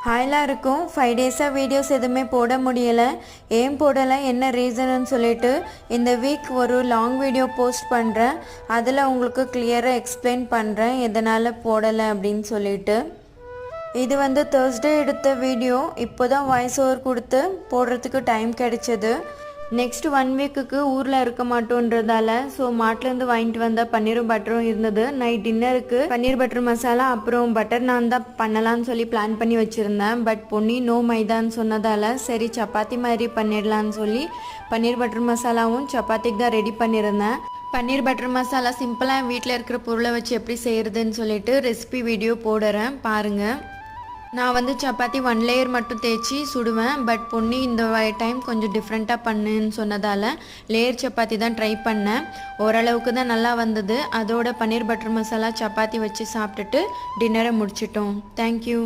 ஹாய்லாம் இருக்கும் 5 டேஸாக வீடியோஸ் எதுவுமே போட முடியலை. ஏன் போடலை, என்ன ரீசன்னு சொல்லிட்டு இந்த வீக் ஒரு லாங் வீடியோ போஸ்ட் பண்ணுறேன். அதில் உங்களுக்கு கிளியராக எக்ஸ்பிளைன் பண்ணுறேன் எதனால் போடலை அப்படின்னு சொல்லிட்டு. இது வந்து Thursday எடுத்த வீடியோ. இப்போ தான் வாய்ஸ் ஓவர் கொடுத்து போடுறதுக்கு டைம் கிடைச்சது. நெக்ஸ்ட் 1 வீக்குக்கு ஊரில் இருக்க மாட்டோன்றதால ஸோ மாட்டிலேருந்து வாங்கிட்டு வந்த பன்னீரும் பட்டரும் இருந்தது. நைட் டின்னருக்கு பன்னீர் பட்டர் மசாலா அப்புறம் பட்டர் நான் தான் பண்ணலான்னு சொல்லி பிளான் பண்ணி வச்சுருந்தேன். பட் பொன்னி நோ மைதான்னு சொன்னதால் சரி சப்பாத்தி மாதிரி பண்ணிடலான்னு சொல்லி பன்னீர் பட்டர் மசாலாவும் சப்பாத்திக்கு தான் ரெடி பண்ணியிருந்தேன். பன்னீர் பட்டர் மசாலா சிம்பிளாக வீட்டில் இருக்கிற பொருளை வச்சு எப்படி செய்கிறதுன்னு சொல்லிட்டு ரெசிபி வீடியோ போடுறேன் பாருங்கள். நான் வந்து சப்பாத்தி 1 லேயர் மட்டும் தேய்ச்சி சுடுவேன். பட் பொன்னி இந்த டைம் கொஞ்சம் டிஃப்ரெண்ட்டாக பண்ணுன்னு சொன்னதால் லேயர் சப்பாத்தி தான் ட்ரை பண்ணேன். ஓரளவுக்கு தான் நல்லா வந்தது. அதோட பன்னீர் பட்டர் மசாலா சப்பாத்தி வச்சு சாப்பிட்டுட்டு டின்னரை முடிச்சிட்டோம். தேங்க்யூ.